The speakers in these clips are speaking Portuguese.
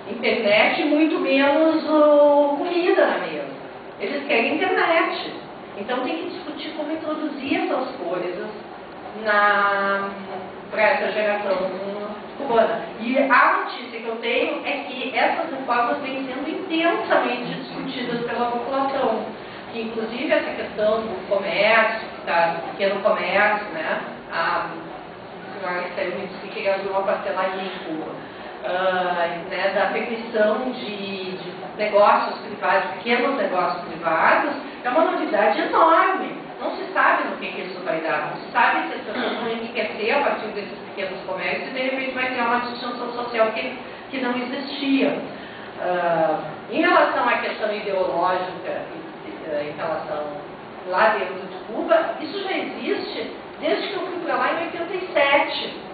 internet e muito menos comida na mesa. Eles querem internet. Então tem que discutir como introduzir essas coisas para essa geração cubana. E a notícia que eu tenho é que essas reformas vêm sendo intensamente discutidas pela população. Que, inclusive, essa questão do comércio, do pequeno comércio, né? A senhora que saiu me disse que queria abrir uma pastelaria em Cuba. Né, da permissão de negócios privados, pequenos negócios privados, é uma novidade enorme. Não se sabe no que isso vai dar, não se sabe se as pessoas vão enriquecer a partir desses pequenos comércios e de repente vai criar uma distinção social que não existia. Em relação à questão ideológica, em relação lá dentro de Cuba, isso já existe desde que eu fui para lá em 87.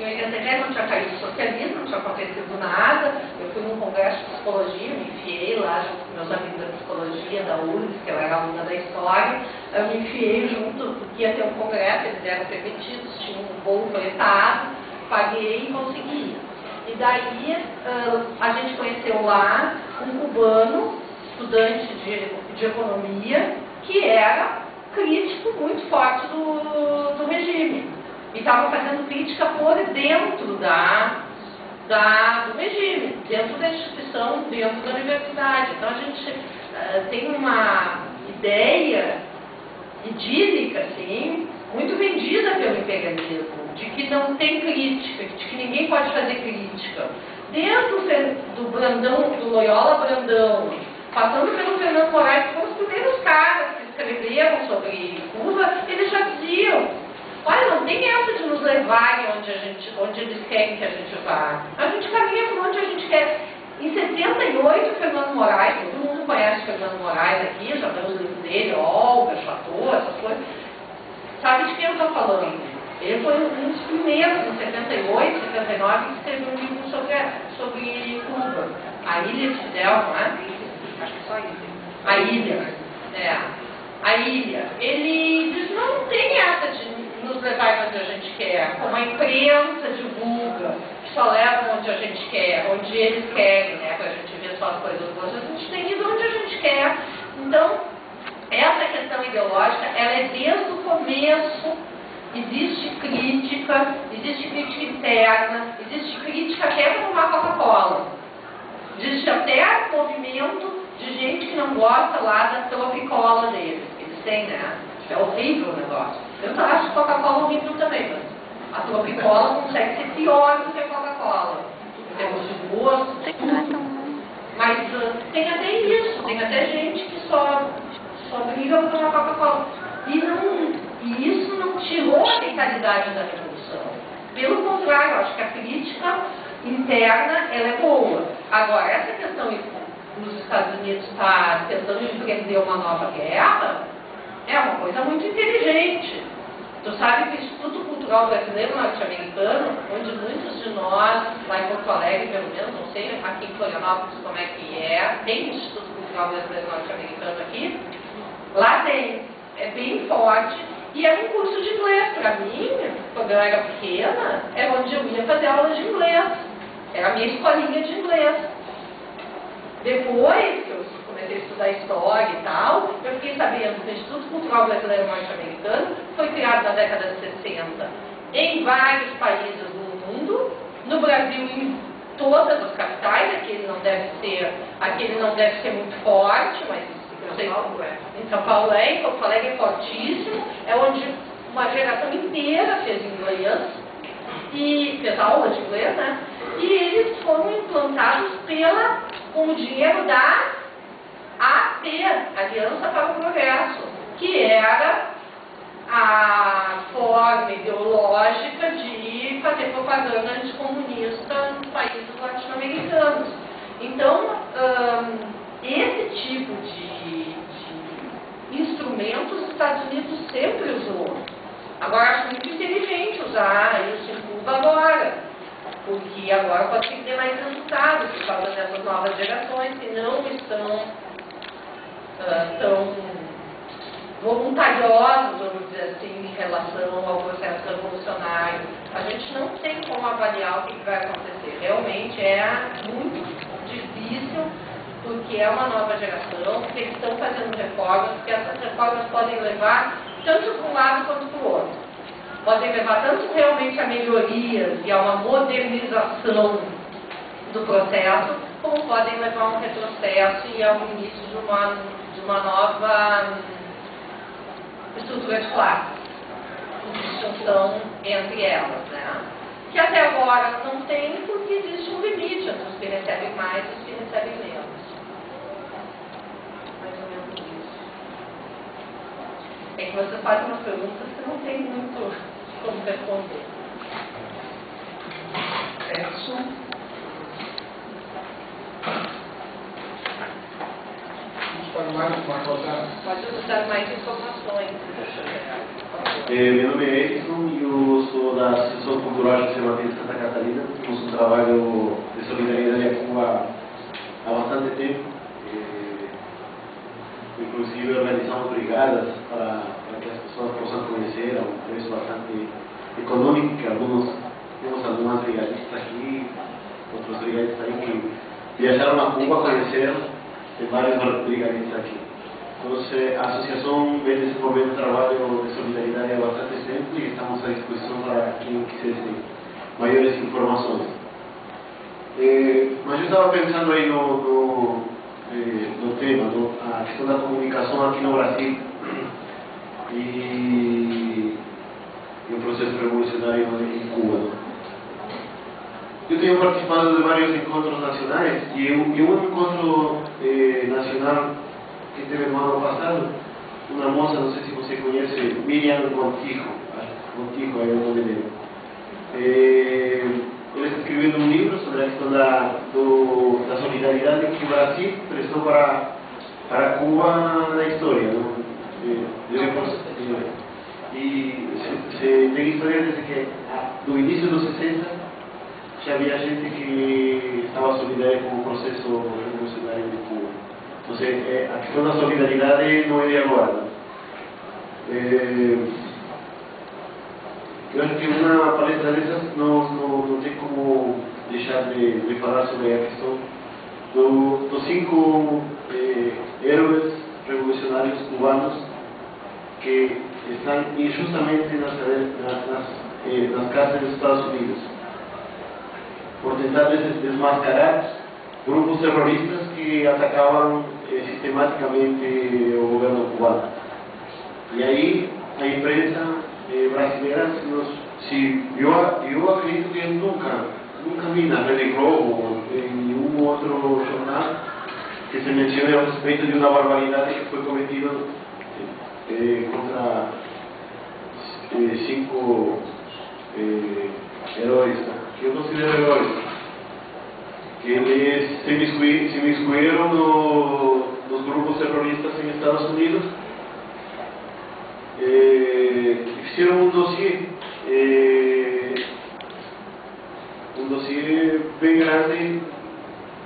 Em 87 não tinha caído o socialismo, não tinha acontecido nada. Eu fui num congresso de psicologia, me enfiei lá junto com meus amigos da psicologia, da URGS, que eu era aluna da história. Eu me enfiei junto, porque ia ter um congresso, eles eram permitidos, tinha um bolo coletado, paguei e consegui. E daí a gente conheceu lá um cubano, estudante de economia, que era crítico muito forte do regime. E estava fazendo crítica por dentro do regime, dentro da instituição, dentro da universidade. Então a gente tem uma ideia idílica, assim, muito vendida pelo imperialismo, de que não tem crítica, de que ninguém pode fazer crítica. Dentro do Brandão, do Loyola Brandão, passando pelo Fernando Moraes, que foram os primeiros caras que escreveram sobre Cuba, eles já diziam: olha, não tem essa de nos levarem onde eles querem que a gente vá. A gente caminha por onde a gente quer. Em 78, Fernando Moraes, todo mundo conhece Fernando Moraes aqui, já leu os livros dele, Olga, Chateau, essas coisas. Sabe de quem eu estou falando? Ele foi um dos primeiros, em 78, 79, que escreveu um livro sobre Cuba. A Ilha de Fidel, não é? Acho que só Ilha. A Ilha, a Ilha. Ele diz: não tem essa de nos levar onde a gente quer, como a imprensa divulga, que só leva onde a gente quer, onde eles querem, né, para a gente ver só as coisas boas. A gente tem ido onde a gente quer. Então, essa questão ideológica, ela é desde o começo. Existe crítica interna, existe crítica até para tomar Coca-Cola. Existe até movimento de gente que não gosta lá da Tropicola deles. Eles têm, né? É horrível o negócio. Eu não acho Coca-Cola horrível também, mas a Tropicola consegue ser pior do que a Coca-Cola. Em termos de gosto, mas tem até isso, tem até gente que só briga por uma Coca-Cola. E isso não tirou a vitalidade da revolução. Pelo contrário, eu acho que a crítica interna ela é boa. Agora, essa questão dos Estados Unidos estar tentando empreender uma nova guerra é uma coisa muito inteligente. Tu sabe que o Instituto Cultural Brasileiro Norte-Americano, onde muitos de nós, lá em Porto Alegre, pelo menos, não sei aqui em Florianópolis como é que é, tem o Instituto Cultural Brasileiro Norte-Americano aqui, lá tem, é bem forte, e é um curso de inglês. Para mim, quando eu era pequena, era onde eu ia fazer aula de inglês. Era a minha escolinha de inglês. Depois que eu comecei a estudar história e tal, eu fiquei sabendo que o Instituto Cultural Brasileiro Norte-Americano foi criado na década de 60 em vários países do mundo, no Brasil em todas as capitais. Aqui ele não deve ser muito forte, mas eu sei, em São Paulo em Porto Alegre é fortíssimo, é onde uma geração inteira fez inglês e fez aula de inglês, né? E eles foram implantados com o dinheiro da AP, Aliança para o Progresso, que era a forma ideológica de fazer propaganda anticomunista nos países latino-americanos. Então, esse tipo de instrumentos os Estados Unidos sempre usou. Agora, acho muito inteligente usar isso em Cuba agora, porque agora pode ter mais resultados por causa dessas novas gerações que não estão tão voluntariosos, vamos dizer assim, em relação ao processo revolucionário. A gente não tem como avaliar o que vai acontecer. Realmente realmente é muito difícil, porque é uma nova geração, porque eles estão fazendo reformas, porque essas reformas podem levar tanto para um lado quanto para o outro. Podem levar tanto realmente a melhorias e a uma modernização do processo, como podem levar a um retrocesso e ao início de uma nova estrutura de classe, distinção entre elas, né? Que até agora não tem, porque existe um limite entre os que recebem mais e os que recebem menos. Mais ou menos isso. É que você faz umas perguntas que não tem muito como responder. Certo? Pode usar mais informações. Meu nome é Edson e eu sou da Associação Cultural de Matheus de Santa Catarina. Temos um trabalho de solidariedade com há bastante tempo. Inclusive organizamos brigadas para que as pessoas possam conhecer a um preço bastante econômico, que temos algumas brigadistas aqui, outros brigadistas aí que viajaram a Cuba, conheceram. Tem vários brigadistas aqui. Então, a associação vem desenvolvendo um trabalho de solidariedade há bastante tempo e estamos à disposição para quem quisesse maiores informações. Mas eu estava pensando aí no tema, a questão da comunicação aqui no Brasil e o processo revolucionário em Cuba. Eu tenho participado de vários encontros nacionais e um encontro nacional que teve no ano passado, uma moça, não sei se você conhece, Miriam Montijo, Montijo é o nome dele. Ela está escrevendo um livro sobre a questão da solidariedade que o Brasil prestou para Cuba na história. Tem história desde que, do início dos 60, já havia gente que estava solidária com o processo revolucionário de Cuba. Então, a questão da solidariedade não é de agora. Eu acho que uma palestra dessas não tem como deixar de falar sobre a questão dos 5 heróis revolucionários cubanos que estão injustamente nas cárceles dos Estados Unidos, por tentar desmascarar grupos terroristas que atacavam sistematicamente o governo cubano. E aí a imprensa brasileira, eu acredito que nunca vi na Rede Globo ou em nenhum outro jornal que se mencione a respeito de uma barbaridade que foi cometida contra 5 heróis, que eu considero heróis, que eles se miscuíram nos grupos terroristas em Estados Unidos, fizeram um dossiê bem grande,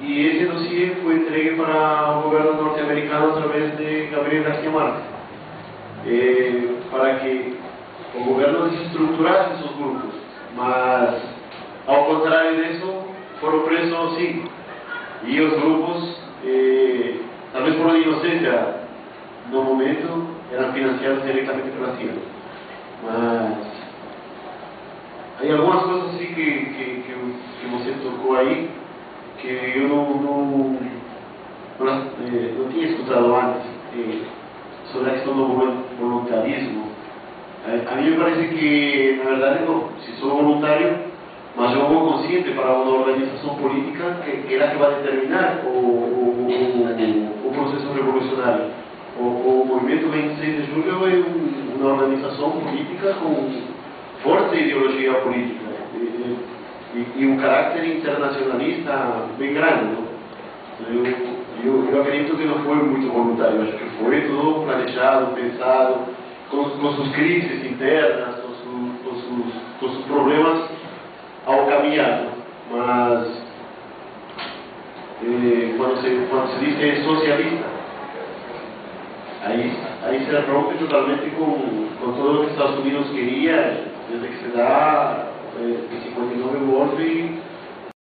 e esse dossiê foi entregue para o governo norte-americano através de Gabriel García Márquez, para que o governo desestruturasse esses grupos, mas ao contrário disso, foram presos 5. E os grupos, talvez por inocência no momento, eram financiados diretamente pela CIA. Mas há algumas coisas assim que você tocou aí, que eu não tinha escutado antes, sobre a questão do voluntarismo. A mim me parece que, na verdade, se sou voluntário, mas eu vou consciente para uma organização política que é a que vai determinar o processo revolucionário. O movimento 26 de julho é uma organização política com forte ideologia política e um caráter internacionalista bem grande. Eu acredito que não foi muito voluntário, acho que foi tudo planejado, pensado, com suas crises internas, com seus problemas ao caminhar. Mas quando se diz que é socialista, aí se rompe totalmente com todo o que os Estados Unidos queria, desde que se dá de 59 o golpe